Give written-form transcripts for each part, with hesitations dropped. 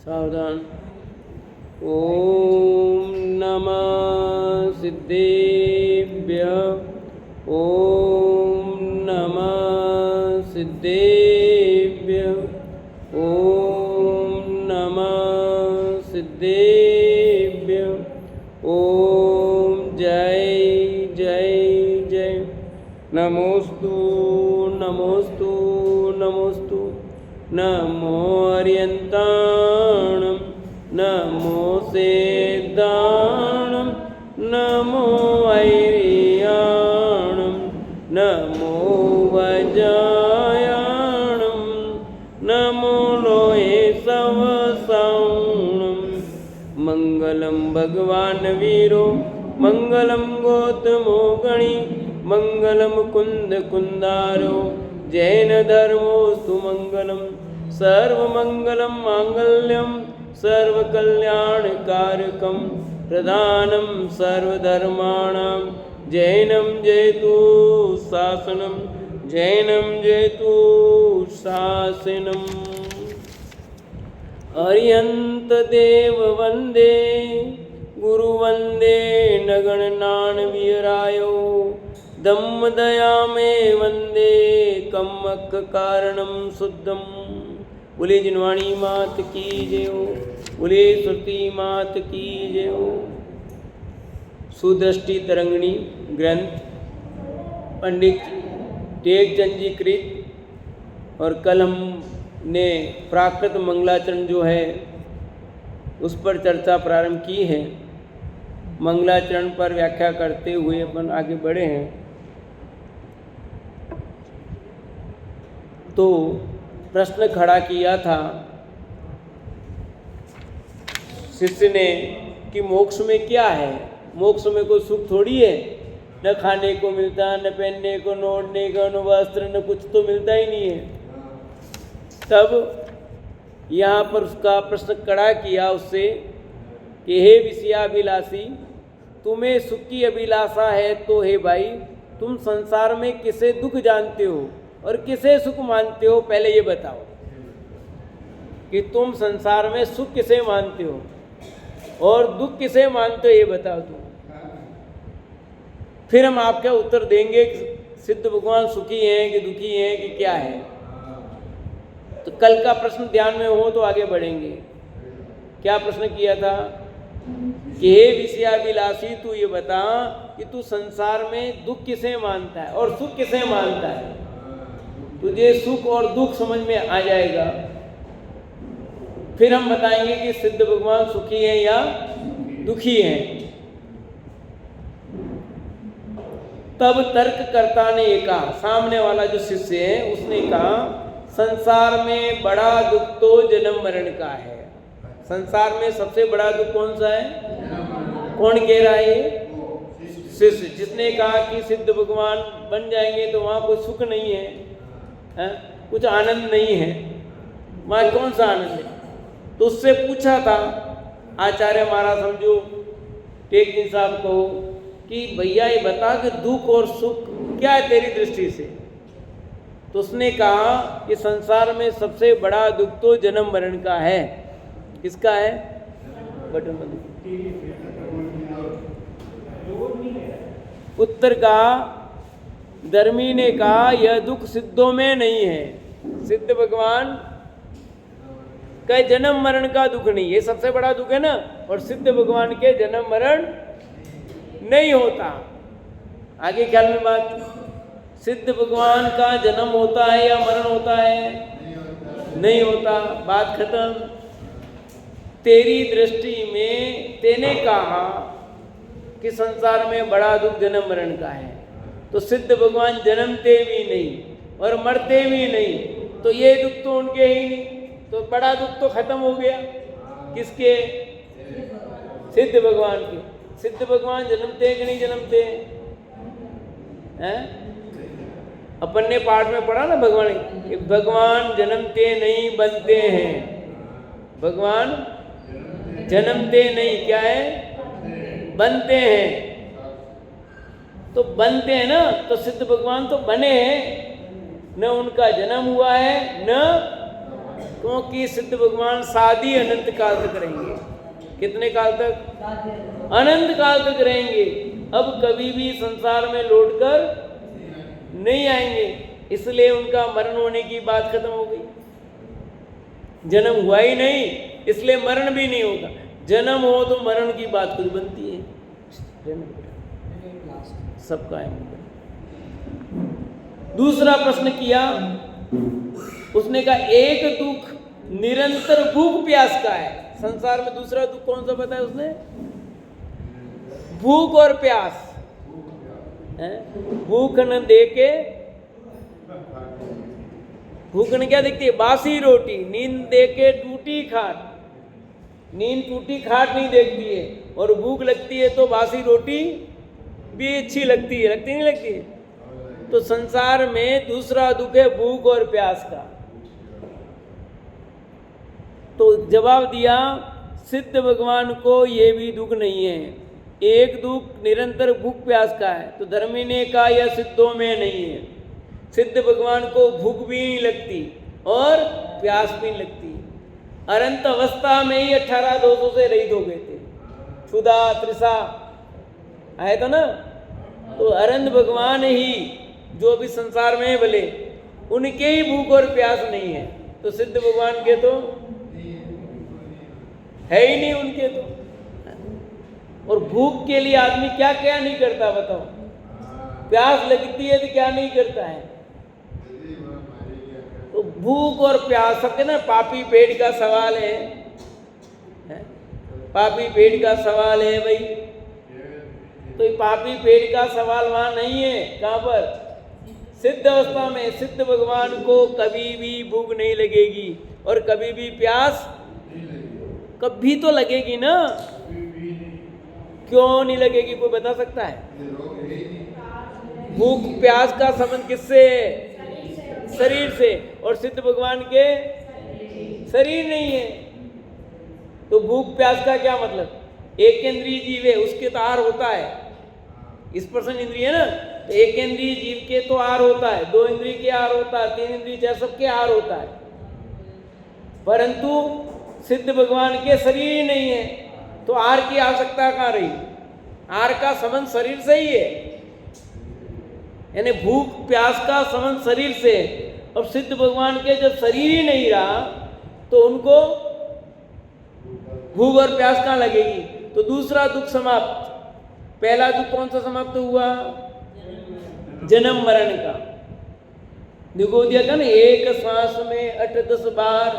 सावधान। ओम नमः सिद्धेभ्यः। ओम नमः सिद्धेभ्यः। ओम नमः सिद्धेभ्यः। ओम जय जय जय। नमोस्तु नमोस्तु नमोस्तु। नमो अर्यन्ताणं नमो सेदाणं नमो ऐरियाणं नमो वजायाणं नमो लोहे सवसाणं। मंगलम भगवान वीरो मंगलम गौतमो गणी मंगलम कुंद कुंदारो जैन धर्मोस्तु मंगलम। सर्वमंगलम मांगल्यम सर्वकल्याणकारकम प्रधानम सर्वधर्माणां जैनम जयतु शासनम जैनम जयतु शासनम। अर्यंत देव वंदे गुरु वंदे नगणनान वीरायो दम्म दया में वंदे कम्मक कारणम शुद्धम। बोले जिनवाणी मात की जय हो। बोले श्रुति मात की जय हो। सुदृष्टि तरंगिणी ग्रंथ पंडित टेकचंद जी कृत। और कल हमने प्राकृत मंगलाचरण जो है उस पर चर्चा प्रारंभ की है। मंगलाचरण पर व्याख्या करते हुए अपन आगे बढ़े हैं। तो प्रश्न खड़ा किया था शिष्य ने कि मोक्ष में क्या है। मोक्ष में कोई सुख थोड़ी है। न खाने को मिलता, न पहनने को, न ओढ़ने को, न वस्त्र, न कुछ तो मिलता ही नहीं है। तब यहाँ पर उसका प्रश्न खड़ा किया उससे कि हे विषयाभिलाषी, तुम्हें सुख की अभिलाषा है तो हे भाई तुम संसार में किसे दुख जानते हो और किसे सुख मानते हो, पहले ये बताओ कि तुम संसार में सुख किसे मानते हो और दुख किसे मानते हो, ये बताओ तुम। फिर हम आपका उत्तर देंगे कि सिद्ध भगवान सुखी हैं कि दुखी हैं कि क्या है। तो कल का प्रश्न ध्यान में हो तो आगे बढ़ेंगे। क्या प्रश्न किया था कि हे विषयाभिलाषी, तू ये बता कि तू संसार में दुख किसे मानता है और सुख किसे मानता है। तुझे सुख और दुख समझ में आ जाएगा। फिर हम बताएंगे कि सिद्ध भगवान सुखी हैं या दुखी हैं। तब तर्ककर्ता ने ये कहा, सामने वाला जो शिष्य है उसने कहा, संसार में बड़ा दुख तो जन्म मरण का है। संसार में सबसे बड़ा दुख कौन सा है? कौन कह रहा है? शिष्य, जिसने कहा कि सिद्ध भगवान बन जाएंगे तो वहाँ कोई सुख नहीं है, कुछ आनंद नहीं है। वहाँ कौन सा आनंद है? तो उससे पूछा था आचार्य महाराज समझो टेकचंद साहब को कि भैया ये बता कि दुख और सुख क्या है तेरी दृष्टि से। तो उसने कहा कि संसार में सबसे बड़ा दुख तो जन्म मरण का है। किसका है? बटन बंद। उत्तर का धर्मी ने कहा यह दुख सिद्धों में नहीं है। सिद्ध भगवान का जन्म मरण का दुख नहीं, ये सबसे बड़ा दुख है ना। और सिद्ध भगवान के जन्म मरण नहीं होता। आगे ख्याल में बात, सिद्ध भगवान का जन्म होता है या मरण होता है? नहीं होता। बात खत्म। तेरी दृष्टि में तेने कहा कि संसार में बड़ा दुख जन्म मरण का है, तो सिद्ध भगवान जन्मते भी नहीं और मरते भी नहीं, तो ये दुख तो उनके ही नहीं। तो बड़ा दुख तो खत्म हो गया। किसके? सिद्ध भगवान के। सिद्ध भगवान जन्मते कि नहीं जन्मते हैं? अपन ने पाठ में पढ़ा ना भगवान कि भगवान जन्मते नहीं बनते हैं। भगवान जन्मते नहीं, क्या है? बनते हैं। तो बनते हैं ना, तो सिद्ध भगवान तो बने हैं, न उनका जन्म हुआ है न क्योंकि सिद्ध भगवान शादी अनंत काल तक रहेंगे। कितने काल तक? अनंत काल तक रहेंगे। अब कभी भी संसार में लौटकर नहीं आएंगे, इसलिए उनका मरण होने की बात खत्म हो गई। जन्म हुआ ही नहीं, इसलिए मरण भी नहीं होगा। जन्म हो तो मरण की बात कुछ बनती है। सबका है। दूसरा प्रश्न किया उसने, कहा एक दुख निरंतर भूख प्यास का है। संसार में दूसरा दुख कौन सा बताया उसने? भूख और प्यास है। भूख न देके, भूख न क्या देखती है? बासी रोटी। नींद देके टूटी खाट। नींद टूटी खाट नहीं देखती है, और भूख लगती है तो बासी रोटी भी अच्छी लगती है। लगती नहीं लगती है? तो संसार में दूसरा दुख है भूख और प्यास का। तो जवाब दिया सिद्ध भगवान को ये भी दुख नहीं है। एक दुख निरंतर भूख प्यास का है। तो धर्मी ने कहा यह सिद्धों में नहीं है। सिद्ध भगवान को भूख भी नहीं लगती और प्यास भी नहीं लगती। अनंत अवस्था में ही 18 दोषों से रहित हो गए थे। क्षुधा तृषा आया था ना। तो अनंत भगवान ही जो भी संसार में है भले, उनके ही भूख और प्यास नहीं है। तो सिद्ध भगवान के तो है ही नहीं उनके तो। और भूख के लिए आदमी क्या क्या नहीं करता बताओ? प्यास लगती है तो क्या नहीं करता है? तो भूख और प्यास सबके ना पापी पेट का सवाल है। पापी पेट का सवाल है भाई। तो ये पापी पेट का सवाल वहां नहीं है। कहां पर? सिद्ध अवस्था में सिद्ध भगवान को कभी भी भूख नहीं लगेगी और कभी भी प्यास कभी तो लगेगी ना। क्यों नहीं लगेगी कोई बता सकता है? भूख प्यास का संबंध किससे? शरीर से। और सिद्ध भगवान के शरीर नहीं है। तो भूख प्यास का क्या मतलब? एक इंद्रिय जीव है, उसके तो आहार होता है। इस पर्सन इंद्रिय है ना, तो एक इंद्रिय जीव के तो आहार होता है, 2 इंद्रिय के आहार होता है, 3 इंद्रिय चाहे सबके आहार होता है। परंतु सिद्ध भगवान के शरीर ही नहीं है, तो आहार की आवश्यकता कहाँ रही? आहार का संबंध शरीर से ही है। यानी भूख प्यास का संबंध शरीर से। अब सिद्ध भगवान के जब शरीर ही नहीं रहा तो उनको भूख और प्यास कहाँ लगेगी? तो दूसरा दुख समाप्त। पहला दुख कौन सा समाप्त हुआ? जन्म मरण का। देखो दिया था ना, एक श्वास में 8-10 बार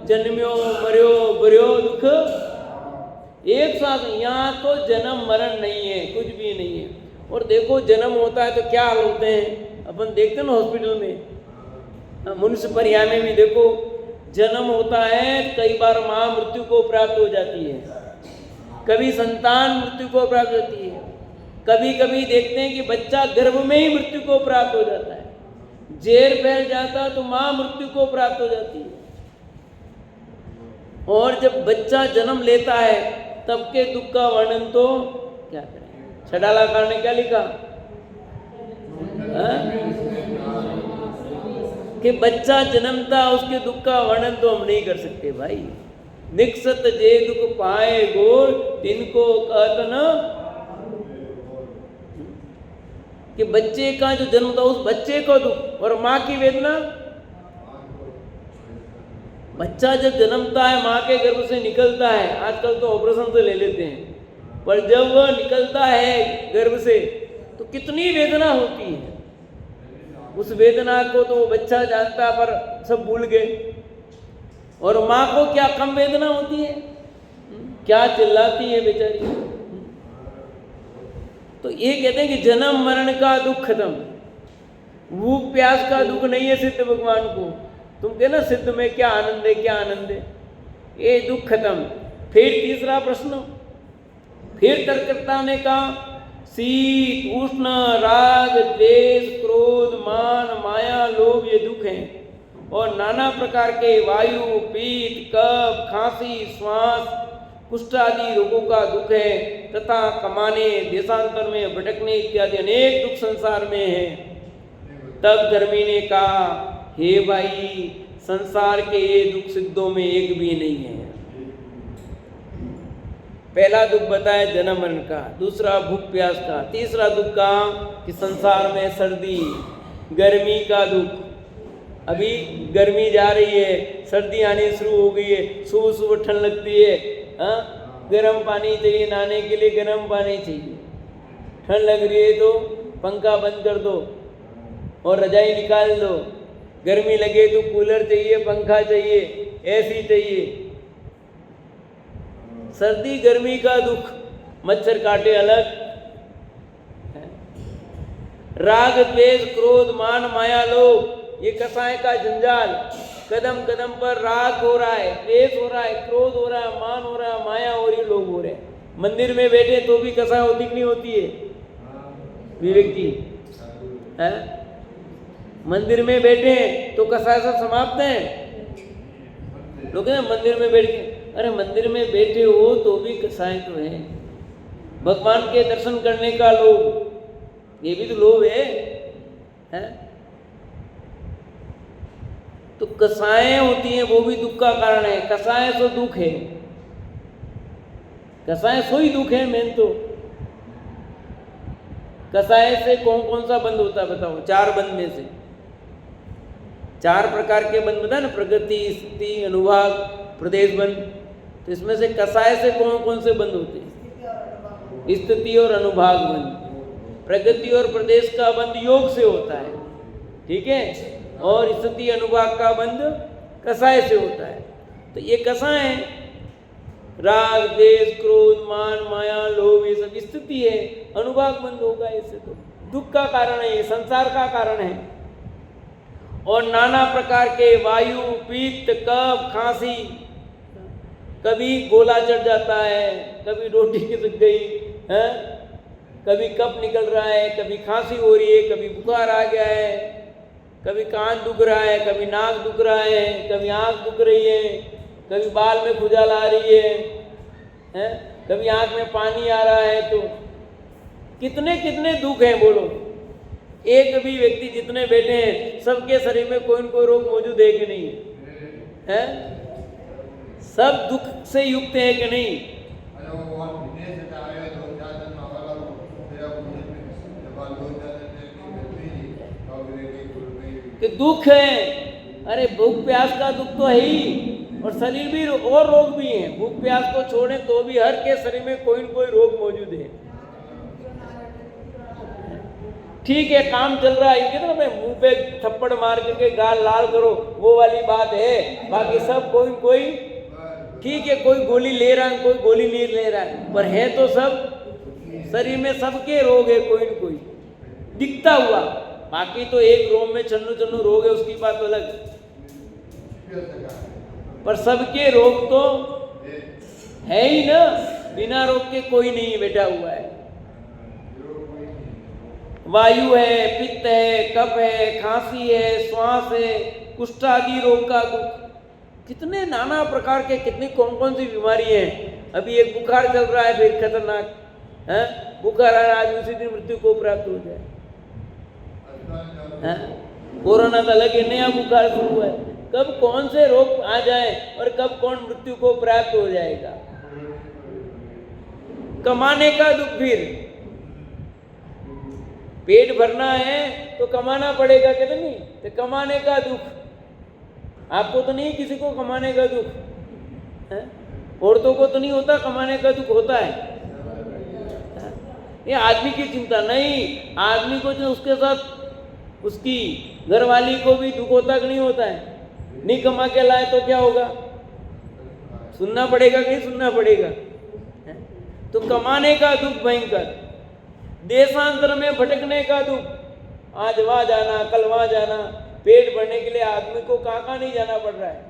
जन्म्यो मर्यो बर्यो दुख एक सांस। यहाँ तो जन्म मरण नहीं है, कुछ भी नहीं है। और देखो जन्म होता है तो क्या हाल होते हैं अपन देखते हैं ना हॉस्पिटल में, मनुष्य परिया में भी देखो जन्म होता है। कई बार माँ मृत्यु को प्राप्त हो जाती है, कभी संतान मृत्यु को प्राप्त होती है, कभी कभी देखते हैं कि बच्चा गर्भ में ही मृत्यु को प्राप्त हो जाता है। जेर फैल जाता तो माँ मृत्यु को प्राप्त हो जाती है। और जब बच्चा जन्म लेता है तब के दुख का वर्णन तो क्या करें? छडालाकार ने क्या लिखा कि बच्चा जन्मता उसके दुख का वर्णन तो हम नहीं कर सकते भाई। निकसत जे दुख पाए गोर तिनको कहत न, कि बच्चे का जो जन्म था उस बच्चे को दुख और माँ की वेदना। बच्चा जब जन्मता है माँ के गर्भ से निकलता है, आजकल तो ऑपरेशन से ले लेते हैं, पर जब वह निकलता है गर्भ से तो कितनी वेदना होती है। उस वेदना को तो वो बच्चा जानता पर सब भूल गए। और माँ को क्या कम वेदना होती है? क्या चिल्लाती है बेचारी। तो ये कहते हैं कि जन्म मरण का दुख खत्म, भूख प्यास का दुख नहीं है सिद्ध भगवान को। तुम कहते ना सिद्ध में क्या आनंद है, क्या आनंद है, ये दुख खत्म। फिर तीसरा प्रश्न, फिर तर्ककर्ता ने कहा शीत उष्ण राग द्वेष क्रोध मान माया लोभ ये दुख हैं। और नाना प्रकार के वायु पीत कफ खांसी श्वास कुष्ठ आदि रोगों का दुख है, तथा कमाने देशांतर में भटकने इत्यादि अनेक दुख संसार में है। तब धर्मी ने कहा हे भाई संसार के ये दुख सिद्धों में एक भी नहीं है। पहला दुख बताया जन्म मरण का, दूसरा भूख प्यास का, तीसरा दुख का कि संसार में सर्दी गर्मी का दुख। अभी गर्मी जा रही है, सर्दी आनी शुरू हो गई है, सुबह सुबह ठंड लगती है, गर्म पानी चाहिए, नहाने के लिए गर्म पानी चाहिए। ठंड लग रही है तो पंखा बंद कर दो और रजाई निकाल दो। गर्मी लगे तो कूलर चाहिए, पंखा चाहिए, एसी चाहिए। सर्दी गर्मी का दुख, मच्छर काटे अलग, राग द्वेष क्रोध मान माया लोभ, ये कसाय का जंजाल। कदम कदम पर राग हो रहा है, द्वेष हो रहा है, क्रोध हो रहा है, मान हो रहा है, माया हो रही है, लोभ हो रहे हैं। मंदिर में बैठे तो भी कसाय होती कि नहीं होती है विवेक जी? है मंदिर में बैठे तो कसाय सब समाप्त है। लोग ना मंदिर में बैठ के, अरे मंदिर में बैठे हो तो भी कसाय तो है। भगवान के दर्शन करने का लोभ, ये भी तो लोभ है? तो कसाएं होती हैं वो भी दुख का कारण है। कसाय सो दुख है, कसाय सो ही दुख है। मेन तो कसाय से कौन कौन सा बंद होता है बताओ? 4 बंद में से 4 प्रकार के बंद बता ना, प्रकृति स्थिति अनुभाग प्रदेश बंद। तो इसमें से कसाय से कौन कौन से बंद होते हैं? स्थिति और अनुभाग बंद। प्रकृति और प्रदेश का बंद योग से होता है, ठीक है, और स्थिति अनुभाग का बंद कसाय से होता है। तो ये कसाय राग द्वेष क्रोध मान माया लोभ, ये सब स्थिति है। अनुभाग बंद होगा इससे तो दुख का कारण है, ये संसार का कारण है। और नाना प्रकार के वायु पित्त कफ खांसी, कभी गोला चढ़ जाता है, कभी रोटी खिसक गई है, कभी कफ निकल रहा है, कभी खांसी हो रही है, कभी बुखार आ गया है, कभी कान दुख रहा है, कभी नाक दुख रहा है, कभी आँख दुख रही है, कभी बाल में खुजल आ रही है, कभी आँख में पानी आ रहा है। तो कितने कितने दुख हैं बोलो। एक भी व्यक्ति जितने बैठे हैं सबके शरीर में कोई न कोई रोग मौजूद है कि नहीं है? सब दुख से युक्त है कि नहीं? कि दुख है, अरे भूख प्यास का दुख तो है ही, और शरीर भी और रोग भी हैं। भूख प्यास को छोड़ें तो भी हर के शरीर में कोई न कोई रोग मौजूद है। ठीक है, काम चल रहा है, ये ना मैं मुंह पे थप्पड़ मार करके गाल लाल करो वो वाली बात है। बाकी सब कोई न कोई ठीक है, कोई गोली ले रहा है, कोई गोली नहीं ले रहा है, पर है तो सब शरीर में सबके रोग है कोई न कोई दिखता हुआ। बाकी तो एक रोम में चन्नू चन्नू रोग है, उसकी बात अलग, पर सबके रोग तो है ही ना। बिना रोग के कोई नहीं बैठा हुआ है। वायु है, पित्त है, कफ है, खांसी है, श्वास है, कुष्ठ आदि रोग का दुख, कितने नाना प्रकार के, कितनी कौन कौन सी बीमारी है। अभी एक बुखार चल रहा है, फिर खतरनाक है बुखार आ, आज उसी दिन मृत्यु को प्राप्त हो जाए। कोरोना का लगे नया बुखार शुरू है, कब कौन से रोग आ जाए और कब कौन मृत्यु को प्राप्त हो जाएगा। कमाने का दुख, फिर पेट भरना है तो कमाना पड़ेगा कि नहीं? तो कमाने का दुख आपको तो नहीं, किसी को कमाने का दुख है? औरतों को तो नहीं होता, कमाने का दुख होता है। ये आदमी की चिंता नहीं, आदमी को जो उसके साथ उसकी घरवाली को भी दुख होता कि नहीं होता है? नहीं कमा के लाए तो क्या होगा? सुनना पड़ेगा कि नहीं सुनना पड़ेगा? तो कमाने का दुख भयंकर, देशांतर में भटकने का दुख, आज वहां जाना कल वहां जाना, पेट भरने के लिए आदमी को कहाँ नहीं जाना पड़ रहा है।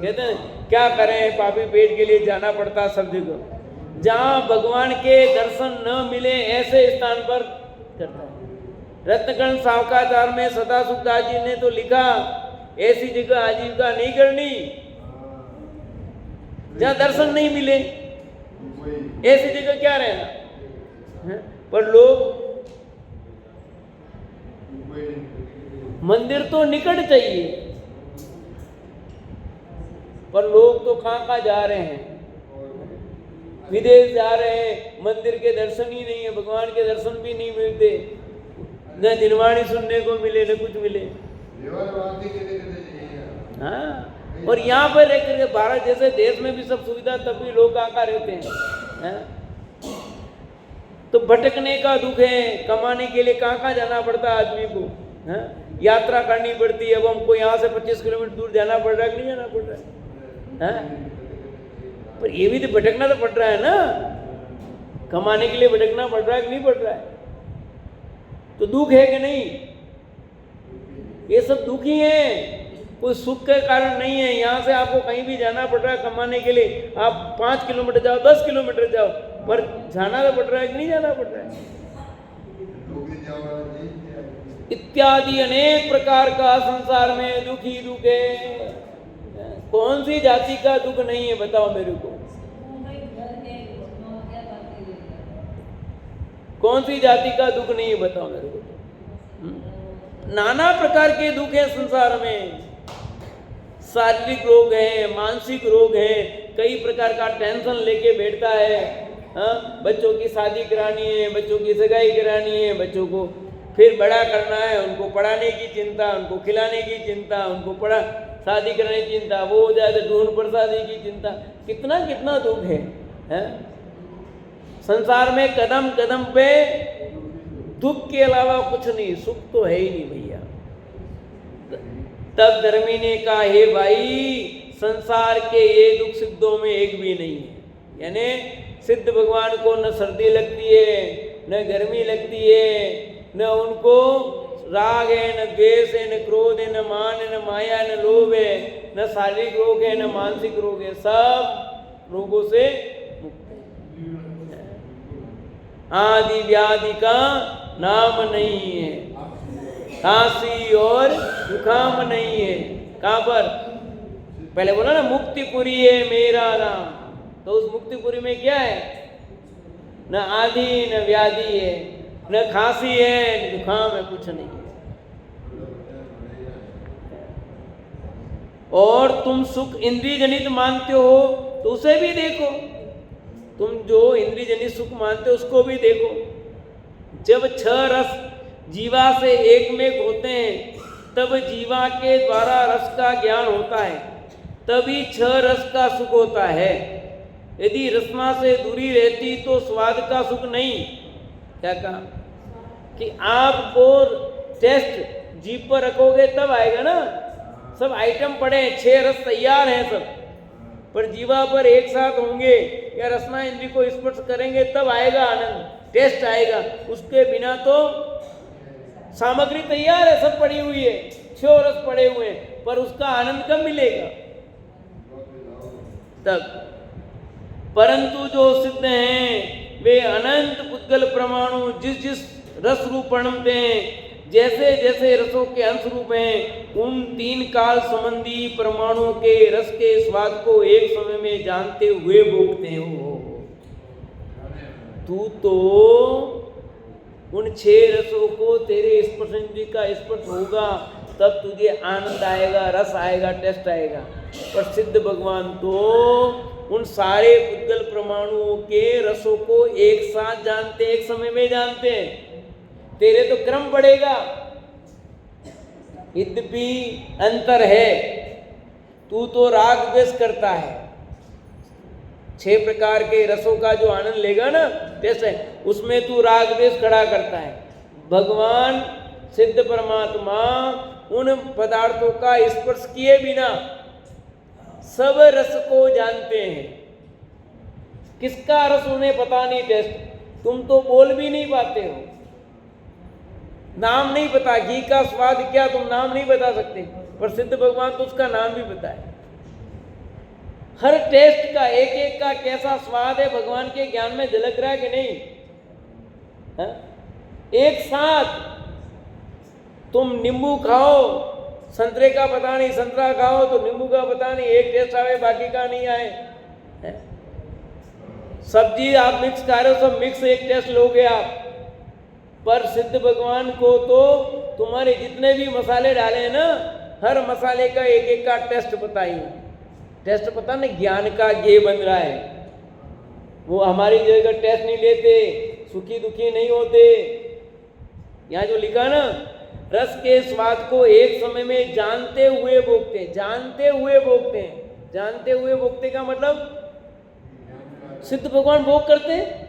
कहते हैं क्या करें, पापी पेट के लिए जाना पड़ता सब जगह। जहाँ भगवान के दर्शन न मिले ऐसे स्थान पर करता है। रत्नकर्ण सावकाचार में सदा सुखदास जी ने तो लिखा, ऐसी जगह आजीविका नहीं करनी जहाँ दर्शन नहीं मिले, ऐसी जगह क्या रहना। पर लोग मंदिर तो निकट चाहिए, पर लोग तो कहाँ जा रहे हैं, विदेश जा रहे हैं, मंदिर के दर्शन ही नहीं है, भगवान के दर्शन भी नहीं मिलते, न दिनवाणी सुनने को मिले न कुछ मिले। हाँ, और यहाँ पर रह करके भारत जैसे देश में भी सब सुविधा तब भी लोग कहाँ रहते हैं। तो भटकने का दुख है, कमाने के लिए कहाँ जाना पड़ता है आदमी को, है? यात्रा करनी पड़ती है। अब हमको यहाँ से 25 किलोमीटर दूर जाना पड़ रहा है कि नहीं जाना पड़ रहा है? पर ये भी तो भटकना तो पड़ रहा है ना, कमाने के लिए भटकना पड़ रहा है कि नहीं पड़ रहा है? तो दुख है कि नहीं? ये सब दुख ही है, कोई सुख के कारण नहीं है। यहाँ से आपको कहीं भी जाना पड़ रहा है कमाने के लिए, आप 5 किलोमीटर जाओ, 10 किलोमीटर जाओ, पर जाना तो पड़ रहा है कि नहीं जाना पड़ रहा है? इत्यादि अनेक प्रकार का संसार में दुख ही दुख है। कौन सी जाति का दुख नहीं है बताओ मेरे को? कौन सी जाति का दुख नहीं है बताओ मेरे को? नाना प्रकार के दुख है संसार में। शारीरिक रोग है, मानसिक रोग है, कई प्रकार का टेंशन लेके बैठता है। हाँ, बच्चों की शादी करानी है, बच्चों की सगाई करानी है, बच्चों को फिर बड़ा करना है, उनको पढ़ाने की चिंता, उनको खिलाने की चिंता, उनको शादी कराने की चिंता, वो हो जाए तो ढूंढ प्रसादी की चिंता। कितना कितना दुख है, संसार में कदम कदम पे दुख के अलावा कुछ नहीं, सुख तो है ही नहीं भैया। तब धर्मी ने कहा, हे भाई, संसार के ये दुख सिद्धों में एक भी नहीं है। यानी सिद्ध भगवान को न सर्दी लगती है, न गर्मी लगती है, न उनको राग है, न द्वेष है, न क्रोध है, न मान है, न माया है, न लोभ है, न शारीरिक रोग है, न मानसिक रोग है, सब रोगों से मुक्त है। आदि व्याधि का नाम नहीं है, खांसी और जुकाम नहीं है। कहाँ पर? पहले बोला ना, मुक्तिपुरी है मेरा नाम। तो उस मुक्तिपुरी में क्या है? न आदि न व्याधि है, न खांसी है, न जुकाम है, कुछ नहीं है। और तुम सुख इंद्रिय जनित मानते हो तो उसे भी देखो, तुम जो इंद्रिय जनित सुख मानते हो उसको भी देखो। जब 6 रस जीवा से एक में होते हैं तब जीवा के द्वारा रस का ज्ञान होता है, तभी 6 रस का सुख होता है। यदि रसना से दूरी रहती तो स्वाद का सुख नहीं। क्या कहा? कि आपको टेस्ट जीभ पर रखोगे तब आएगा ना। सब आइटम पड़े हैं, 6 रस तैयार हैं सब, पर जीवा पर एक साथ होंगे या रसना इंद्री को स्पर्श करेंगे तब आएगा आनंद, टेस्ट आएगा। उसके बिना तो सामग्री तैयार है, सब पड़ी हुई है, 6 रस पड़े हुए हैं, पर उसका आनंद कब मिलेगा? तब। परंतु जो सिद्ध हैं वे अनंत पुद्गल परमाणु जिस जिस रस रूप प्रणमते हैं, जैसे जैसे रसों के अंश रूप हैं, उन 3 काल संबंधी परमाणुओं के रस के स्वाद को एक समय में जानते हुए भोगते हो। तू तो उन 6 रसों को, तेरे स्पर्श इंद्रिय का स्पर्श होगा तब तुझे आनंद आएगा, रस आएगा, टेस्ट आएगा। पर सिद्ध भगवान तो उन सारे पुद्गल परमाणुओं के रसों को एक साथ जानते, एक समय में जानते हैं। तेरे तो क्रम बढ़ेगा, यद्यपि अंतर है। तू तो राग द्वेष करता है, 6 प्रकार के रसों का जो आनंद लेगा ना, जैसे उसमें तू राग द्वेष खड़ा करता है। भगवान सिद्ध परमात्मा उन पदार्थों का स्पर्श किए बिना सब रस को जानते हैं। किसका रस उन्हें पता नहीं, टेस्ट तुम तो बोल भी नहीं पाते हो, नाम नहीं पता। घी का स्वाद क्या तुम नाम नहीं बता सकते, पर सिद्ध भगवान तो उसका नाम भी पता है। हर टेस्ट का, एक एक का कैसा स्वाद है भगवान के ज्ञान में झलक रहा है कि नहीं? है? एक साथ तुम नींबू खाओ, संतरे का पता नहीं, संतरा खाओ तो नींबू का पता नहीं, एक टेस्ट आए बाकी का नहीं आए। है? सब्जी आप मिक्स खा रहे हो, सब मिक्स एक टेस्ट लोगे आप। पर सिद्ध भगवान को तो तुम्हारे जितने भी मसाले डाले हैं ना, हर मसाले का एक एक का टेस्ट बताइए। टेस्ट पता नहीं ज्ञान का गे बन रहा है। वो हमारी जगह टेस्ट नहीं लेते, सुखी दुखी नहीं होते। यहाँ जो लिखा ना, रस के स्वाद को एक समय में जानते हुए भोगते हैं, जानते हुए भोगते हैं। जानते हुए भोगते का मतलब सिद्ध भगवान भोग करते हैं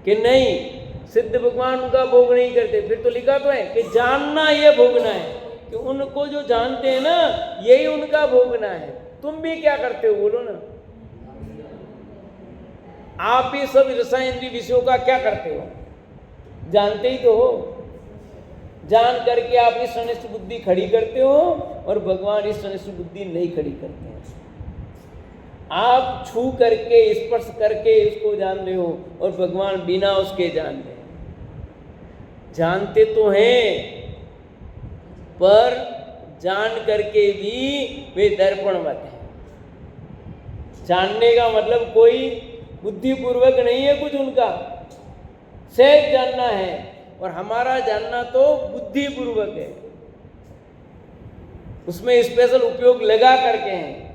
कि नहीं? सिद्ध भगवान उनका भोग नहीं करते। फिर तो लिखा तो है कि जानना ये भोगना है, कि उनको जो जानते हैं ना यही उनका भोगना है। तुम भी क्या करते हो बोलो ना? आप ही सब रसायन विषयों का क्या करते हो? जानते ही तो हो। जान करके आप इस अनिष्ट बुद्धि खड़ी करते हो और भगवान इस अनिष्ट बुद्धि नहीं खड़ी करते हैं। आप छू करके स्पर्श करके इसको जान रहे हो और भगवान बिना उसके जान रहे हैं। जानते तो हैं पर जान करके भी वे दर्पणवत हैं। जानने का मतलब कोई बुद्धिपूर्वक नहीं है कुछ उनका, सहज जानना है। और हमारा जानना तो बुद्धिपूर्वक है, उसमें स्पेशल उपयोग लगा करके हैं।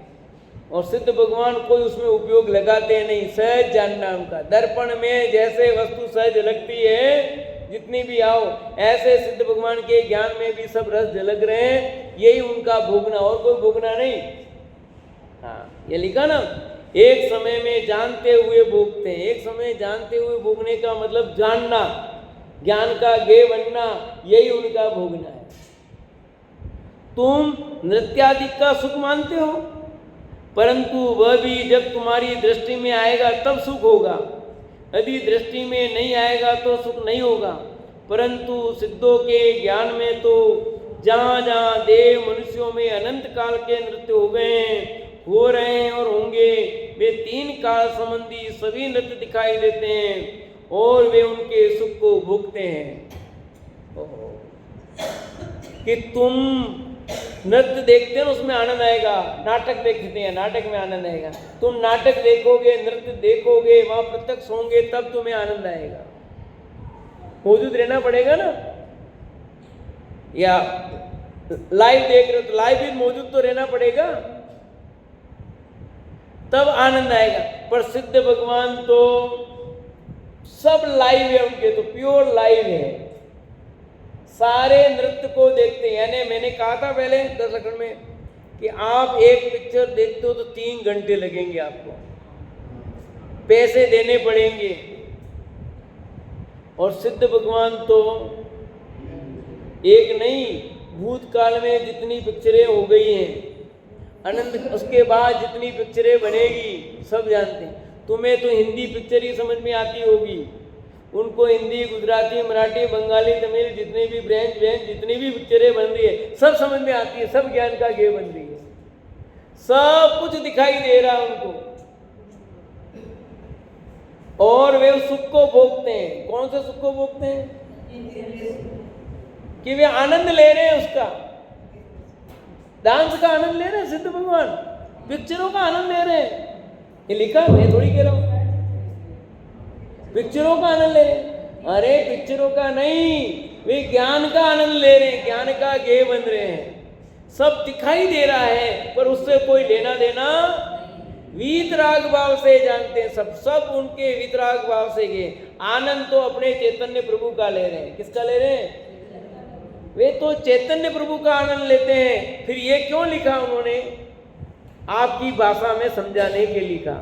और सिद्ध भगवान कोई उसमें उपयोग लगाते नहीं, सहज जानना उनका। दर्पण में जैसे वस्तु सहज लगती है, जितनी भी आओ, ऐसे सिद्ध भगवान के ज्ञान में भी सब रस झलक रहे हैं। यही उनका भोगना, और कोई भोगना नहीं। हाँ, ये लिखा ना, एक समय में जानते हुए भोगते हैं। एक समय जानते हुए भोगने का मतलब जानना, ज्ञान का गे बनना, यही उनका भोगना है। तुम नृत्यादि का सुख मानते हो, परंतु वह भी जब तुम्हारी दृष्टि में आएगा तब सुख होगा। यदि दृष्टि में नहीं आएगा तो सुख नहीं होगा। परंतु सिद्धों के ज्ञान में तो जहाँ जहाँ देव मनुष्यों में अनंत काल के नृत्य हो गए हैं, हो रहे हैं और होंगे, वे तीन काल संबंधी सभी नृत्य दिखाई देते हैं और वे उनके सुख को भोगते हैं। कि तुम नृत्य देखते हैं उसमें आनंद आएगा, नाटक देखते हैं नाटक में आनंद आएगा। तुम नाटक देखोगे, नृत्य देखोगे, वहां प्रत्यक्ष होंगे, तब तुम्हें आनंद आएगा। मौजूद रहना पड़ेगा ना, या लाइव देख रहे हो तो लाइव भी मौजूद तो रहना पड़ेगा, तब आनंद आएगा। पर सिद्ध भगवान तो सब लाइव है, उनके तो प्योर लाइव है, सारे नृत्य को देखते हैं। यानी मैंने कहा था पहले 10 सेकंड में कि आप एक पिक्चर देखते हो तो 3 घंटे लगेंगे, आपको पैसे देने पड़ेंगे। और सिद्ध भगवान तो एक नहीं, भूतकाल में जितनी पिक्चरें हो गई हैं, अनंत उसके बाद जितनी पिक्चरें बनेगी, सब जानते हैं। तुम्हें तो हिंदी पिक्चर ही समझ में आती होगी, उनको हिंदी, गुजराती, मराठी, बंगाली, तमिल, जितनी भी ब्रेंच जितनी भी पिक्चरें बन रही है सब समझ में आती है, सब ज्ञान का गे बन रही है, सब कुछ दिखाई दे रहा है उनको। और वे उस सुख को भोगते हैं। कौन से सुख को भोगते हैं? कि वे आनंद ले रहे हैं उसका, डांस का आनंद ले रहे हैं सिद्ध भगवान, पिक्चरों का आनंद ले रहे हैं। ये लिखा, मैं थोड़ी कह रहा हूं, पिक्चरों का आनंद ले रहे हैं। अरे पिक्चरों का नहीं, वे ज्ञान का आनंद ले रहे हैं, ज्ञान का गे बन रहे हैं। सब दिखाई दे रहा है पर उससे कोई लेना देना, वीतराग भाव से जानते हैं सब, सब उनके वीतराग भाव से गे। आनंद तो अपने चैतन्य प्रभु का ले रहे हैं। किसका ले रहे हैं? वे तो चैतन्य प्रभु का आनंद लेते हैं। फिर ये क्यों लिखा उन्होंने? आपकी भाषा में समझाने के लिखा।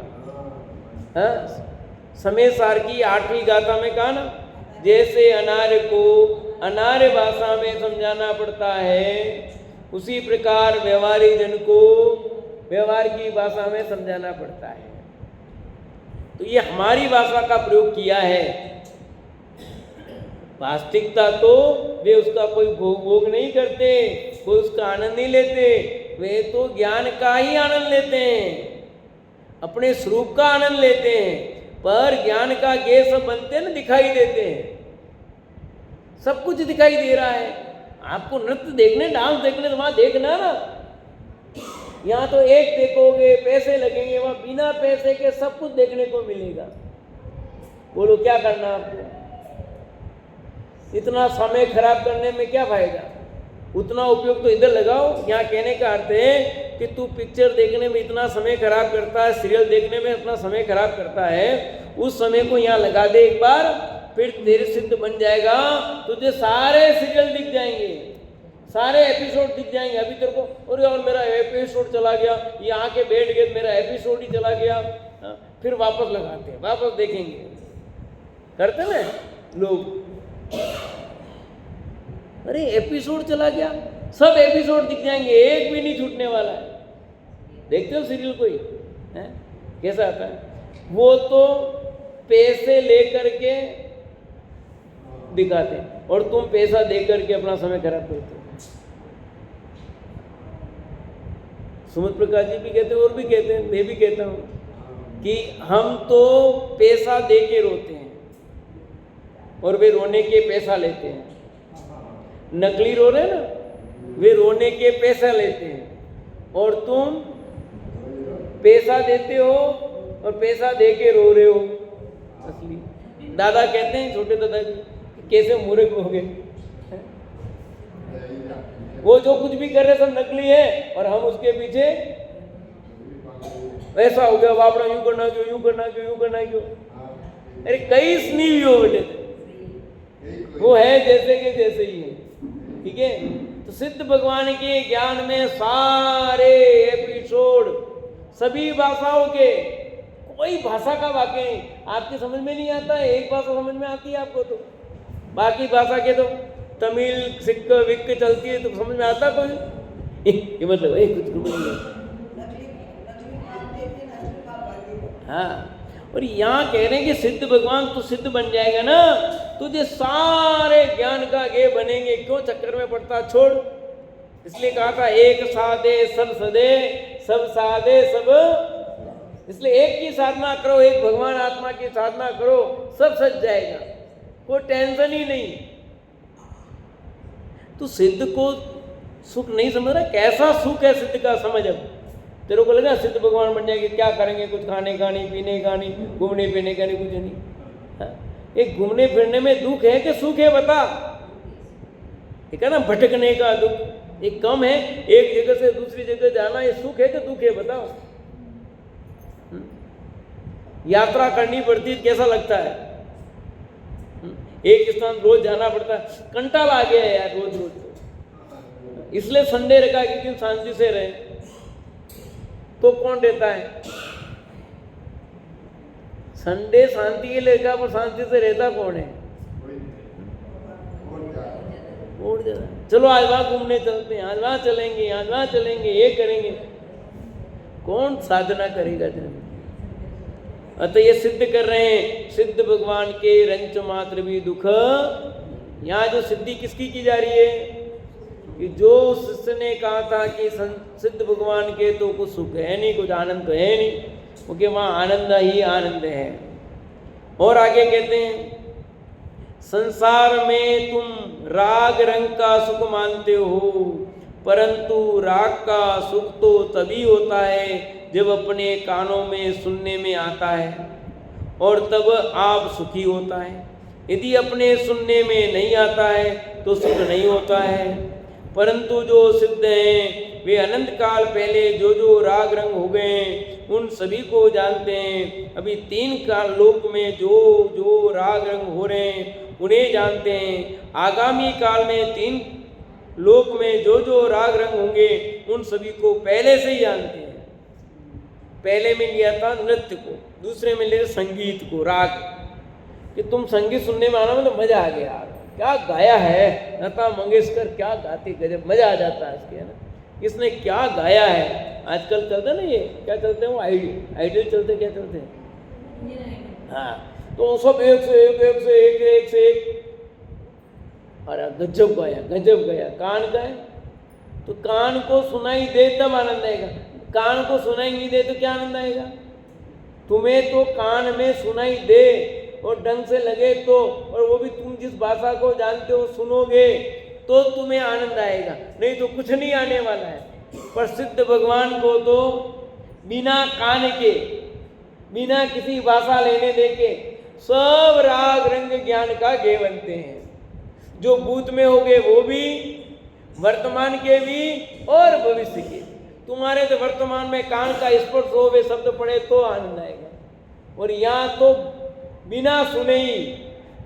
समय सार की 8वीं गाथा में कहा ना, जैसे अनार्य को अनार्य भाषा में समझाना पड़ता है, उसी प्रकार व्यवहारी जन को व्यवहार की भाषा में समझाना पड़ता है। तो ये हमारी भाषा का प्रयोग किया है। वास्तविकता तो वे उसका कोई भोग नहीं करते, कोई उसका आनंद नहीं लेते, वे तो ज्ञान का ही आनंद लेते हैं, अपने स्वरूप का आनंद लेते हैं। पर ज्ञान का गे सब बनते हैं ना, दिखाई देते हैं, सब कुछ दिखाई दे रहा है। आपको नृत्य देखने, डांस देखने, तो वहां देखना ना, यहाँ तो एक देखोगे, पैसे लगेंगे, वहां बिना पैसे के सब कुछ देखने को मिलेगा। बोलो क्या करना आपको? इतना समय खराब करने में क्या फायदा? उतना उपयोग तो इधर लगाओ। यहाँ कहने का अर्थ है कि तू पिक्चर देखने में इतना समय खराब करता है, सीरियल देखने में अपना समय खराब करता है, उस समय को यहाँ लगा दे एक बार, फिर तेरे सिद्ध बन जाएगा, तुझे सारे सीरियल दिख जाएंगे, सारे एपिसोड दिख जाएंगे। अभी तेरे को अरे और मेरा एपिसोड चला गया, ये आके बैठ गए, मेरा एपिसोड ही चला गया, फिर वापस लगाते हैं, वापस देखेंगे, करते ना लोग। अरे एपिसोड चला गया, सब एपिसोड दिख जाएंगे, एक भी नहीं छूटने वाला है। देखते हो सीरियल कोई है कैसा आता है? वो तो पैसे लेकर के दिखाते हैं और तुम पैसा दे करके अपना समय खराब करते हो। सुमित प्रकाश जी भी कहते हैं और भी कहते हैं, मैं भी कहता हूं कि हम तो पैसा दे के रोते हैं और वे रोने के पैसा लेते हैं। नकली रो रहे ना, वे रोने के पैसा लेते हैं और तुम पैसा देते हो और पैसा दे के रो रहे हो असली। दादा कहते हैं, छोटे दादा जी, कैसे मूर्ख हो गए, वो जो कुछ भी कर रहे सब नकली है और हम उसके पीछे ऐसा हो गया, बापड़ा यूं करना क्यों, यूं करना क्यों, यूं करना क्यों। अरे कई स्नील हो बेटे, वो है जैसे के जैसे ही है, ठीक है। तो सिद्ध भगवान के ज्ञान में सारे एपिसोड, सभी भाषाओं के, कोई भाषा का वाक्य नहीं आपके समझ में नहीं आता है। एक भाषा समझ में आती है आपको तो, बाकी भाषा के तो तमिल सिक्क विक्क चलती है तो समझ में आता कोई ये मतलब कुछ हाँ। और यहाँ कह रहे हैं कि सिद्ध भगवान तू सिद्ध बन जाएगा ना, तुझे सारे ज्ञान का गे बनेंगे, क्यों चक्कर में पड़ता, छोड़। इसलिए कहा था एक साधे सब सदे, सब साधे सब। इसलिए एक की साधना करो, एक भगवान आत्मा की साधना करो, सब सज जाएगा, कोई टेंशन ही नहीं। तू सिद्ध को सुख नहीं समझ रहा, कैसा सुख है सिद्ध का, समझ। अब तेरे को लगा सिद्ध भगवान बन जाएंगे, क्या करेंगे, कुछ खाने का नहीं, पीने का नहीं, घूमने फिरने का नहीं, कुछ नहीं। एक घूमने फिरने में दुख है कि सुख है बता। एक है ना भटकने का दुख, एक कम है, एक जगह से दूसरी जगह जाना, ये सुख है कि दुख है बताओ। यात्रा करनी पड़ती है, कैसा लगता है, एक स्थान रोज जाना पड़ता है, कंटाला आ गया है यार रोज रोज। इसलिए संडे रखा कि दिन शांति से रहे, तो कौन देता है? संडे शांति के लिए रखा, पर शांति से रहता कौन है? चलो आज वहां घूमने चलते हैं, आज वहां चलेंगे, आज वहां चलेंगे, ये करेंगे, कौन साधना करेगा दिन में? अतः ये सिद्ध कर रहे हैं, सिद्ध भगवान के रंच मात्र भी दुख। यहाँ जो सिद्धि किसकी की जा रही है कि जो शिष्य ने कहा था कि सिद्ध भगवान के तो कुछ सुख है नहीं, कुछ आनंद तो है नहीं, क्योंकि वहाँ आनंद ही आनंद है। और आगे कहते हैं संसार में तुम राग रंग का सुख मानते हो, परंतु राग का सुख तो तभी होता है जब अपने कानों में सुनने में आता है, और तब आप सुखी होता है। यदि अपने सुनने में नहीं आता है तो सुख नहीं होता है। परंतु जो सिद्ध हैं वे अनंत काल पहले जो जो राग रंग हो गए उन सभी को जानते हैं। अभी 3 काल लोक में जो जो राग रंग हो रहे हैं उन्हें जानते हैं। आगामी काल में 3 लोक में जो जो राग रंग होंगे उन सभी को पहले से ही जानते हैं। पहले में लिया था नृत्य को, दूसरे में लिया संगीत को, राग, कि तुम संगीत सुनने में आना मतलब मजा आ गया यार, क्या गाया है लता मंगेशकर, क्या गाती, गजब, मजा आ जाता है इसके, है ना, इसने क्या गाया है। आजकल चलते ना ये क्या चलते हैं, वो आइडियल चलते, क्या चलते हैं, हाँ, तो सब एक से एक, अरे गजब गाया, कान का है तो कान को सुनाई दे तब आनंद आएगा, कान को सुनाई नहीं दे तो क्या आनंद आएगा? तुम्हें तो कान में सुनाई दे और ढंग से लगे तो, और वो भी तुम जिस भाषा को जानते हो सुनोगे तो तुम्हें आनंद आएगा, नहीं तो कुछ नहीं आने वाला है। पर सिद्ध भगवान को तो बिना कान के, बिना किसी भाषा लेने देके सब राग रंग ज्ञान का गे बनते हैं। जो भूत में हो गए वो भी, वर्तमान के भी और भविष्य के, तुम्हारे तो वर्तमान में कान का स्पर्श हो, वे शब्द पढ़े तो आनंद आएगा। और यहाँ तो बिना सुने ही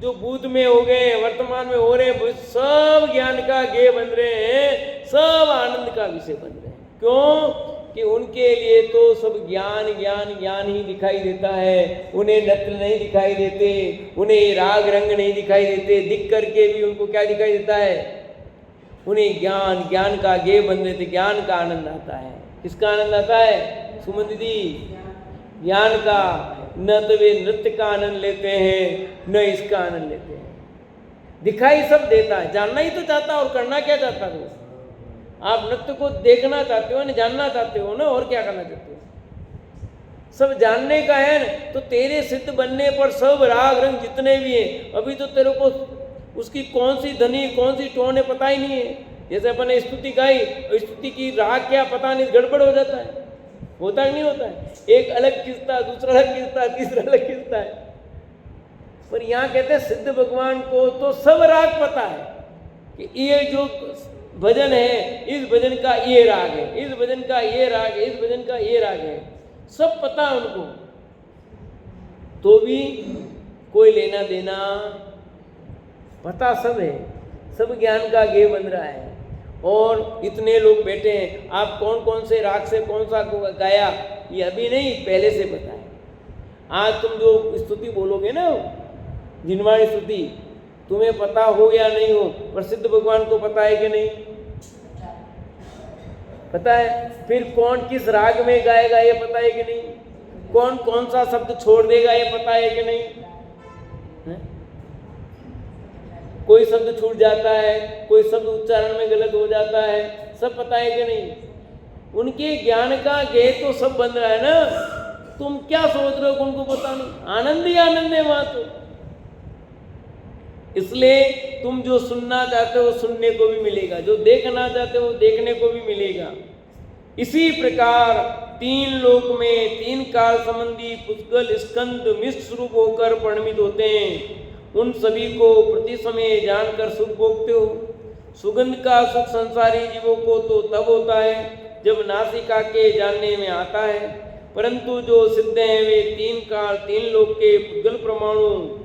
जो भूत में हो गए, वर्तमान में हो रहे, सब ज्ञान का गेय बन रहे हैं, सब आनंद का विषय बन रहे हैं। क्यों कि उनके लिए तो सब ज्ञान ज्ञान ज्ञान ही दिखाई देता है। उन्हें नृत्य नहीं दिखाई देते, उन्हें राग रंग नहीं दिखाई देते, दिख करके भी उनको क्या दिखाई देता है? उन्हें ज्ञान ज्ञान का गेय बन रहे थे, ज्ञान का आनंद आता है। किसका आनंद आता है सुमन दीदी? ज्ञान का। न तो वे नृत्य का आनंद लेते हैं, न इसका आनंद लेते हैं। दिखाई सब देता है, जानना ही तो चाहता और करना क्या चाहता है? आप नृत्य को देखना चाहते हो ना, जानना चाहते हो ना, और क्या करना चाहते हो? सब जानने का है ना। तो तेरे सिद्ध बनने पर सब राग रंग जितने भी हैं, अभी तो तेरे को उसकी कौन सी ध्वनि कौन सी टोन है पता ही नहीं है। जैसे अपन ने स्तुति गाई, स्तुति की राग क्या पता नहीं, गड़बड़ हो जाता है। होता है नहीं होता है? एक अलग किस्ता, दूसरा अलग किस्ता, तीसरा अलग किस्ता है। पर यहाँ कहते हैं सिद्ध भगवान को तो सब राग पता है कि ये जो भजन है, इस भजन का ये राग है, इस भजन का ये राग है, इस भजन का ये राग है, सब पता है उनको। तो भी कोई लेना देना, पता सब है, सब ज्ञान का गेय बन रहा है। और इतने लोग बैठे हैं, आप कौन कौन से राग से कौन सा गाया ये अभी नहीं, पहले से पता है। आज तुम जो स्तुति बोलोगे ना, जिनवाणी स्तुति, तुम्हें पता हो या नहीं हो, प्रसिद्ध भगवान को पता है कि नहीं? पता है। फिर कौन किस राग में गाएगा ये पता है कि नहीं? कौन कौन सा शब्द छोड़ देगा ये पता है कि नहीं? है? कोई शब्द छूट जाता है, कोई शब्द उच्चारण में गलत हो जाता है, सब पता है कि नहीं? उनके ज्ञान का गेय तो सब बन रहा है ना। तुम क्या सोच रहे हो उनको पता नहीं? आनंद ही आनंद है वहां तो। इसलिए तुम जो सुनना चाहते हो सुनने को भी मिलेगा, जो देखना चाहते हो देखने को भी मिलेगा। इसी प्रकार तीन लोक में तीन काल संबंधी पुष्कल स्कंद मिश्र रूप होकर परिणमित होते हैं। उन सभी को प्रति समय जानकर सुख भोगते हो। सुगंध का सुख संसारी जीवों को तो तब होता है जब नासिका के जानने में आता है, परंतु जो सिद्ध हैं वे तीन काल तीन लोक के पुद्गल परमाणु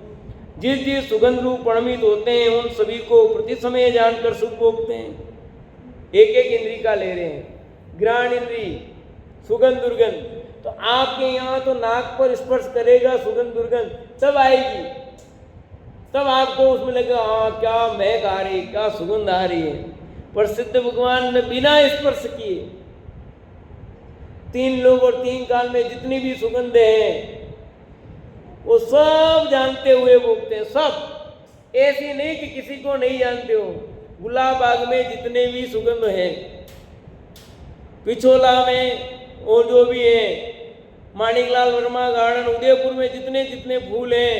जिस जिस सुगंध रूप परिणमित होते हैं उन सभी को प्रति समय जानकर सुख भोगते हैं। एक एक इंद्री का ले रहे हैं, घ्राण इंद्री, सुगंध दुर्गंध। तो आपके यहाँ तो नाक पर स्पर्श करेगा सुगंध दुर्गंध, तब आएगी, तब आपको उसमें लगेगा हाँ क्या महक आ रही, क्या सुगंध आ रही है। पर सिद्ध भगवान ने बिना स्पर्श किए तीन लोग और तीन काल में जितनी भी सुगंध हैं वो सब जानते हुए भोगते हैं। सब, ऐसी नहीं कि किसी को नहीं जानते हो। गुलाब बाग में जितने भी सुगंध हैं, पिछोला में और जो भी है, माणिकलाल वर्मा गार्डन उदयपुर में जितने जितने फूल हैं,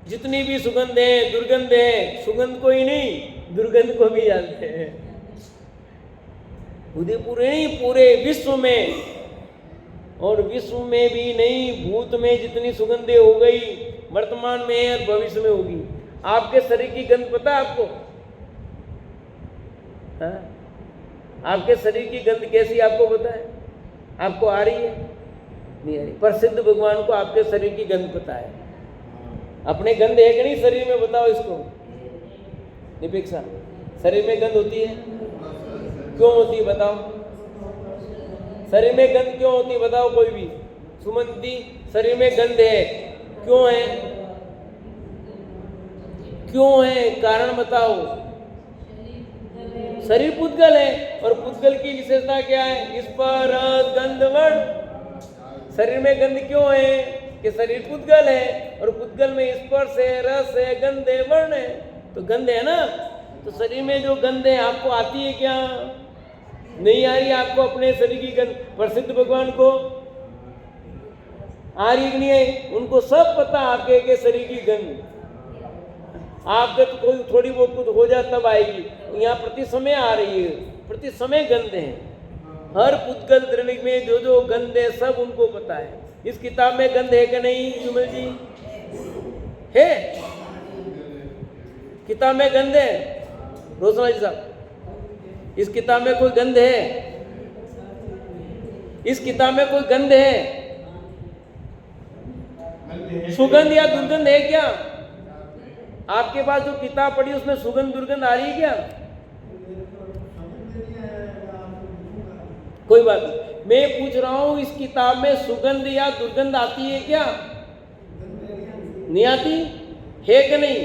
जितनी भी सुगंध है दुर्गंध है, सुगंध को ही नहीं दुर्गंध को भी जानते हैं। उदयपुर नहीं पूरे विश्व में, और विश्व में भी नहीं भूत में जितनी सुगंधें हो गई वर्तमान में और भविष्य में होगी। आपके शरीर की गंध पता है आपको? हाँ? आपके शरीर की गंध कैसी आपको पता है? आपको आ रही है? नहीं आ रही। पर सिद्ध भगवान को आपके शरीर की गंध पता है। अपने गंध है कि नहीं शरीर में? बताओ इसको निपेक्षा, शरीर में गंध होती है? क्यों होती है बताओ? शरीर में गंध क्यों होती है बताओ कोई भी? सुमंती, शरीर में गंध है, क्यों है? क्यों है? कारण बताओ। शरीर पुद्गल है, और पुद्गल की विशेषता क्या है? स्पर्श गंध वर्ण। शरीर में गंध क्यों है? कि शरीर पुद्गल है, और पुद्गल में स्पर्श है, रस है, गंध है, वर्ण है। तो गंध है ना, तो शरीर में जो गंध है आपको आती है क्या? नहीं आ रही आपको अपने शरीर की गंध। प्रसिद्ध भगवान को आ रही नहीं है? उनको सब पता आपके के शरीर की गंध। आपके तो कोई थोड़ी बहुत कुछ हो जाए तब आएगी, यहाँ प्रति समय आ रही है, प्रति समय गंध है। हर पुद्गल द्रव्य में जो जो गंध है सब उनको पता है। इस किताब में गंध है कि नहीं जुमल जी? है किताब में गंध है? रोशना जी साहब, इस किताब में कोई गंध है? इस किताब में कोई गंध है, सुगंध या दुर्गंध है क्या? आपके पास जो किताब पढ़ी उसमें सुगंध दुर्गंध आ रही है क्या? कोई बात नहीं, मैं पूछ रहा हूं इस किताब में सुगंध या दुर्गंध आती है क्या? नहीं आती है कि नहीं?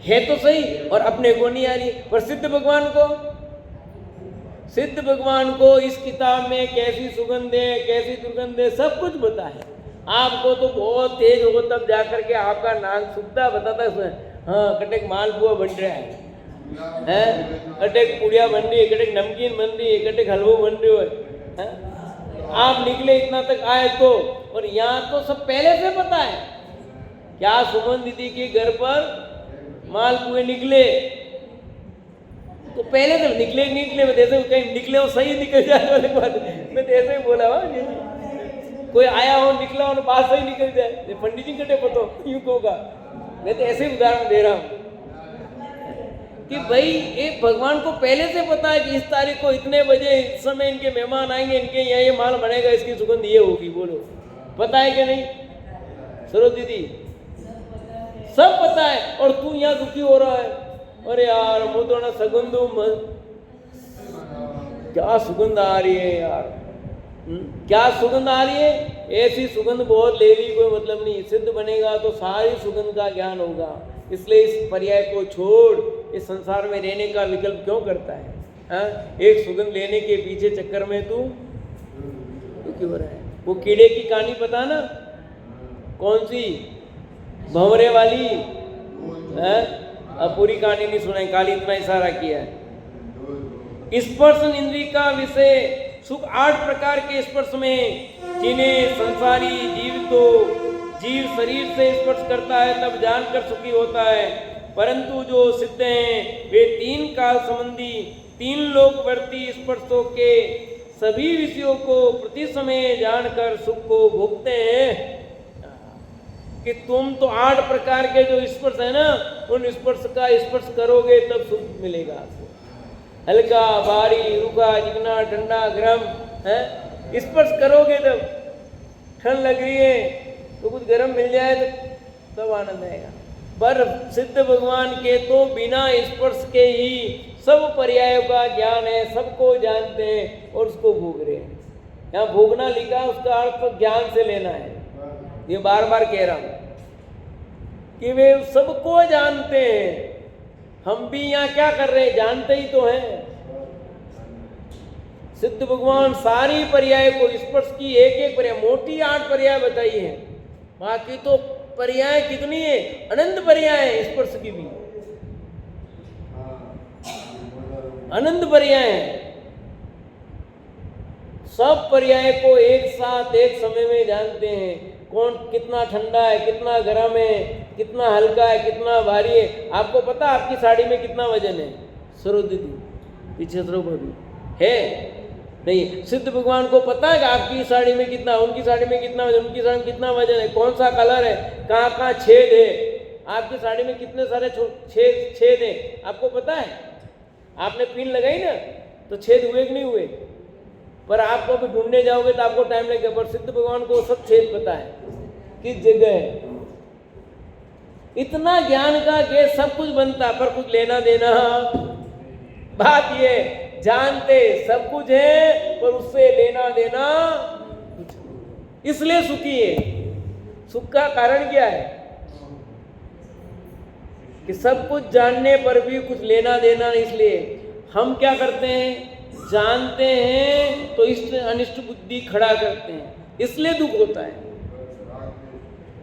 है तो सही, और अपने को नहीं आ रही। पर सिद्ध भगवान को इस किताब में कैसी सुगंध है, कैसी दुर्गंध है, सब कुछ पता है। आपको तो बहुत तेज हो तब जाकर के आपका नाक सूखता बताता है, हाँ कटेक मालपुआ बन रहा है, कटेक पुड़िया बन रही है, कटेक नमकीन बन रही है, कटेक हलवो बन रही है। आप निकले इतना तक आए तो, और यहाँ तो सब पहले से पता है। क्या सुमन दीदी के घर पर मालपुए निकले तो पहले तो निकले जैसे कहीं निकले हो सही निकल जाए वाली बात, मैं तो ऐसे ही बोला हुआ। कोई आया हो निकला हो बात सही निकल जाए, पंडित जी कटे पतो यूं होगा। मैं तो ऐसे ही उदाहरण दे रहा हूँ कि भाई एक भगवान को पहले से पता है कि इस तारीख को इतने बजे इस समय इनके मेहमान आएंगे, इनके यहाँ ये माल बनेगा, इसकी सुगंध ये होगी। बोलो पता है कि नहीं सरोज दीदी? सब पता है। और तू यहाँ दुखी हो रहा है, अरे यार वो तो ना सुगंध क्या सुगंध आ रही है यार, क्या सुगंध आ रही है? ऐसी सुगंध बहुत ले ली, कोई मतलब नहीं। सिद्ध बनेगा तो सारी सुगंध का ज्ञान होगा। इसलिए इस पर्याय को छोड़ इस संसार में रहने का विकल्प क्यों करता है? एक सुगंध लेने के पीछे चक्कर में तू क्यों हो रहा है? वो कीड़े की कहानी पता ना, कौन सी? भंवरे वाली है? अब पूरी कहानी नहीं सुनाई, खाली इतना इशारा किया है। स्पर्श इंद्रिय का विषय सुख 8 प्रकार के स्पर्श में, जिन्हें संसारी जीव शरीर से स्पर्श करता है तब जानकर सुखी होता है। परंतु जो सिद्ध हैं वे 3 काल संबंधी 3 लोकवर्ती स्पर्शों के सभी विषयों को प्रति समय जानकर सुख को भोगते हैं। कि तुम तो 8 प्रकार के जो स्पर्श है ना, उन स्पर्श का स्पर्श करोगे तब सुख मिलेगा आपको। हल्का, भारी, रूखा, चिकना, ठंडा, गर्म है, स्पर्श करोगे तब। ठंड लग रही है तो कुछ गर्म मिल जाए तो तब आनंद आएगा। पर सिद्ध भगवान के तो बिना स्पर्श के ही सब पर्यायों का ज्ञान है, सबको जानते हैं और उसको भोग रहे हैं। यहाँ भोगना लिखा, उसका अर्थ तो ज्ञान से लेना है। ये बार बार कह रहा हूं कि वे सबको जानते हैं। हम भी यहाँ क्या कर रहे हैं? जानते ही तो हैं। सिद्ध भगवान सारी पर्याय को, स्पर्श की एक पर्याय, मोटी 8 पर्याय बताई है, बाकी तो पर्याय कितनी है? अनंत पर्याय है। स्पर्श की भी अनंत पर्याय है। सब पर्याय को एक साथ एक समय में जानते हैं। कौन कितना ठंडा है, कितना गर्म है, कितना हल्का है, कितना भारी है। आपको पता आपकी साड़ी में कितना वजन है? सरोज दीदी पीछे सरो भाभी है नहीं? सिद्ध भगवान को पता है कि आपकी साड़ी में कितना, उनकी साड़ी में कितना वजन, उनकी साड़ी में कितना वजन है, कौन सा कलर है, कहाँ कहाँ छेद है, आपकी साड़ी में कितने सारे छेद है, आपको पता है? आपने पिन लगाई ना तो छेद हुए कि नहीं हुए? पर आपको भी ढूंढने जाओगे तो आपको टाइम लगेगा। पर सिद्ध भगवान को सब छेद पता है, किस जगह है। इतना ज्ञान का कि सब कुछ बनता, पर कुछ लेना देना। बात ये जानते सब कुछ है पर उससे लेना देना कुछ। इसलिए सुखी है। सुख का कारण क्या है? कि सब कुछ जानने पर भी कुछ लेना देना। इसलिए हम क्या करते हैं? जानते हैं तो इष्ट अनिष्ट बुद्धि खड़ा करते हैं, इसलिए दुख होता है।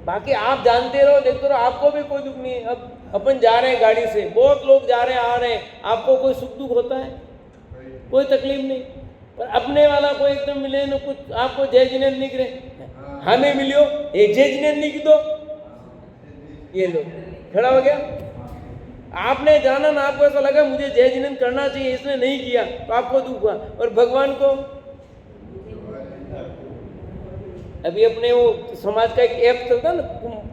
बाकी आप जानते रहो, देखते रहो, आपको भी कोई दुख नहीं है। अब अपन जा रहे हैं गाड़ी से, बहुत लोग जा रहे हैं आ रहे हैं, आपको कोई सुख दुख होता है? कोई तकलीफ नहीं। पर अपने वाला कोई एकदम मिले न कुछ, आपको जय जिनेंद्र लिख रहे, हमें मिलियो एक जय जिनेंद्र लिख दो, ये लो खड़ा हो गया। आपने जाना ना, आपको ऐसा लगा मुझे जय जिनेंद्र करना चाहिए, इसने नहीं किया तो आपको दुख हुआ। और भगवान को अभी अपने वो समाज का एक ऐप चलता है ना,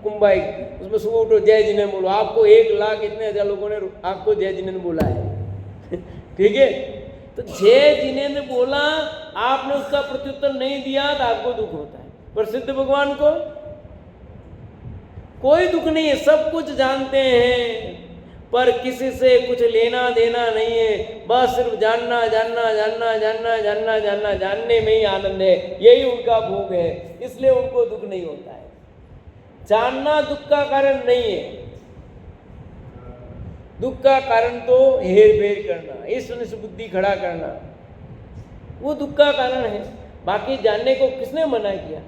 कुंभाई, उसमें सुबह उठो जय जिनेंद्र बोलो, आपको 1 लाख इतने हजार लोगों ने आपको जय जिनेंद्र बोला है। ठीक है, तो जय जिनेंद्र बोला आपने उसका प्रत्युत्तर नहीं दिया तो आपको दुख होता है, पर सिद्ध भगवान को कोई दुख नहीं है, सब कुछ जानते हैं पर किसी से कुछ लेना देना नहीं है, बस सिर्फ जानना जानना जानना जानना जानना जानना, जानने में ही आनंद है, यही उनका भोग है, इसलिए उनको दुख नहीं होता है। जानना दुख का कारण नहीं है, दुख का कारण तो हेर फेर करना, इस बुद्धि खड़ा करना, वो दुख का कारण है। बाकी जानने को किसने मना किया?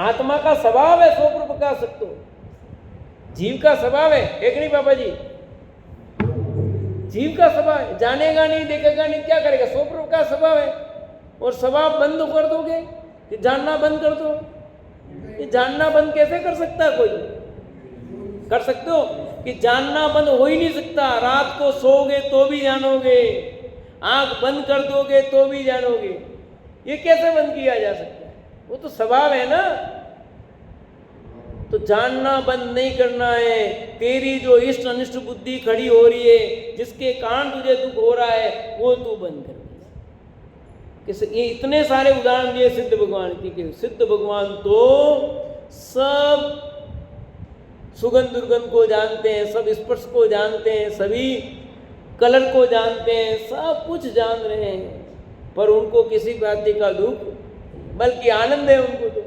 आत्मा का स्वभाव है स्वरूप का सत्य, जीव का स्वभाव है, एक नहीं पापा जी, जीव का स्वभाव है, जानेगा नहीं देखेगा नहीं क्या करेगा, स्वरूप का स्वभाव है। और स्वभाव बंद कर दोगे कि जानना बंद कर दो, ये जानना बंद कैसे कर सकता है? कोई कर सकते हो कि जानना बंद हो ही नहीं सकता। रात को सोओगे तो भी जानोगे, आंख बंद कर दोगे तो भी जानोगे, ये कैसे बंद किया जा सकता है? वो तो स्वभाव है ना। तो जानना बंद नहीं करना है। तेरी जो इष्ट अनिष्ट बुद्धि खड़ी हो रही है, जिसके कारण तुझे दुख हो रहा है, वो तू बंद कर दे। ये इतने सारे उदाहरण दिए सिद्ध भगवान की। सिद्ध भगवान तो सब सुगंध दुर्गंध को जानते हैं, सब स्पर्श को जानते हैं, सभी कलर को जानते हैं, सब कुछ जान रहे हैं, पर उनको किसी बात का दुख, बल्कि आनंद है उनको। तो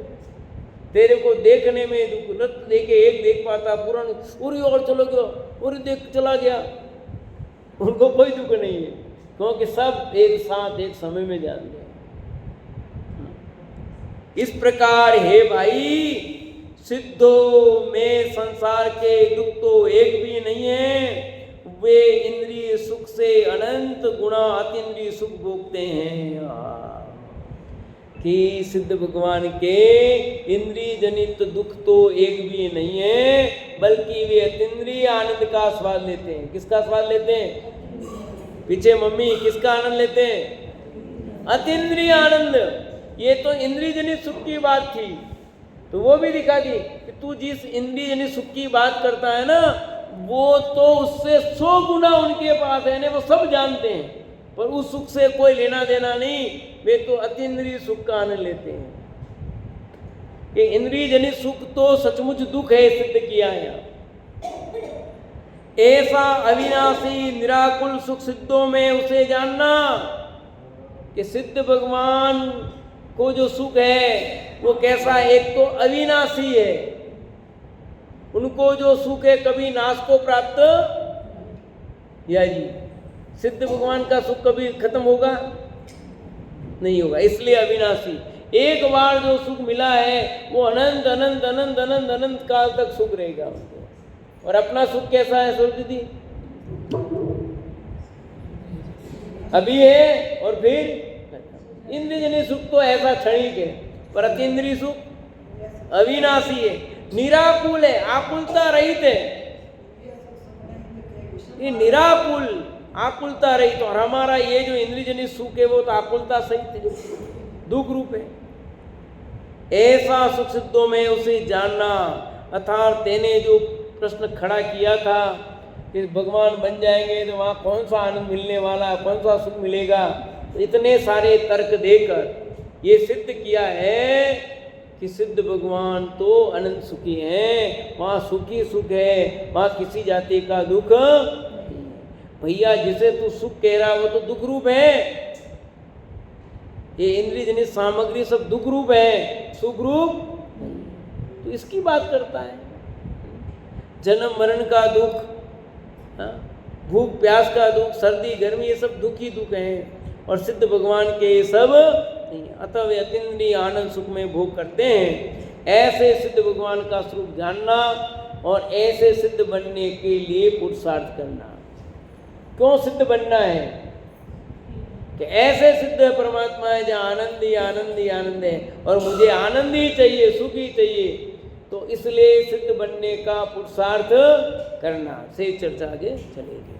तेरे को देखने में दुख, नृत्य देखे एक देख पाता, पुराण पूरी और चलो गया, पूरी देख चला गया, उनको कोई दुख नहीं है, क्योंकि सब एक साथ एक समय में जानते हैं। इस प्रकार हे भाई, सिद्धों में संसार के दुख तो एक भी नहीं है, वे इंद्रिय सुख से अनंत गुणा अतीन्द्रिय सुख भोगते हैं। कि सिद्ध भगवान के इंद्रिय जनित दुख तो एक भी नहीं है, बल्कि वे अतीन्द्रिय आनंद का स्वाद लेते हैं। किसका स्वाद लेते हैं? पीछे मम्मी किसका आनंद लेते हैं? अतीन्द्रिय आनंद। ये तो इंद्रिय जनित सुख की बात थी, तो वो भी दिखा दी कि तू जिस इंद्रिय जनित सुख की बात करता है ना, वो तो उससे 100 गुना उनके पास है ना, वो सब जानते हैं, पर उस सुख से कोई लेना देना नहीं, वे तो अतीन्द्रिय सुख का आनंद लेते हैं। ये इंद्रिय जनित सुख तो सचमुच दुख है, सिद्ध किया है। ऐसा अविनाशी निराकुल सुख सिद्धों में उसे जानना कि सिद्ध भगवान को जो सुख है वो कैसा है। एक तो अविनाशी है, उनको जो सुख है कभी नाश को प्राप्त, या जी सिद्ध भगवान का सुख कभी खत्म होगा नहीं होगा, इसलिए अविनाशी। एक बार जो सुख मिला है वो अनंत अनंत अनंत अनंत अनंत काल तक सुख रहेगा उनको। और अपना सुख कैसा है सुर दीदी? अभी है और फिर इंद्रियजन्य सुख तो ऐसा क्षणिक है, पर अतीन्द्रिय सुख अविनाशी है, निराकुल है, आकुलता रहित है। ये निराकुल आकुलता रहित, और हमारा ये जो इंद्रियजन्य सुख है वो तो आकुलता सहित है, दुख रूप है। ऐसा सुख सिद्धों में उसे जानना। अर्थात तेने जो प्रश्न खड़ा किया था कि भगवान बन जाएंगे तो वहाँ कौन सा आनंद मिलने वाला, कौन सा सुख मिलेगा, तो इतने सारे तर्क देकर ये सिद्ध किया है कि सिद्ध भगवान तो अनंत सुखी हैं, वहाँ सुखी सुख है, वहाँ किसी जाति का दुख। भैया जिसे तू सुख कह रहा वो तो दुख रूप है, ये इंद्रिय जनित सामग्री सब दुख रूप है, सुख रूप तो इसकी बात करता है। जन्म मरण का दुख, भूख प्यास का दुख, सर्दी गर्मी, ये सब दुख ही दुख हैं, और सिद्ध भगवान के सब नहीं। अतः वे अतीन्द्रिय आनंद सुख में भोग करते हैं। ऐसे सिद्ध भगवान का स्वरूप जानना और ऐसे सिद्ध बनने के लिए पुरुषार्थ करना। क्यों सिद्ध बनना है? कि ऐसे सिद्ध परमात्मा है जहाँ आनंद ही आनंद ही आनंद है, और मुझे आनंद ही चाहिए, सुख ही चाहिए, तो इसलिए सिद्ध बनने का पुरुषार्थ करना। से चर्चा आगे चलेगी।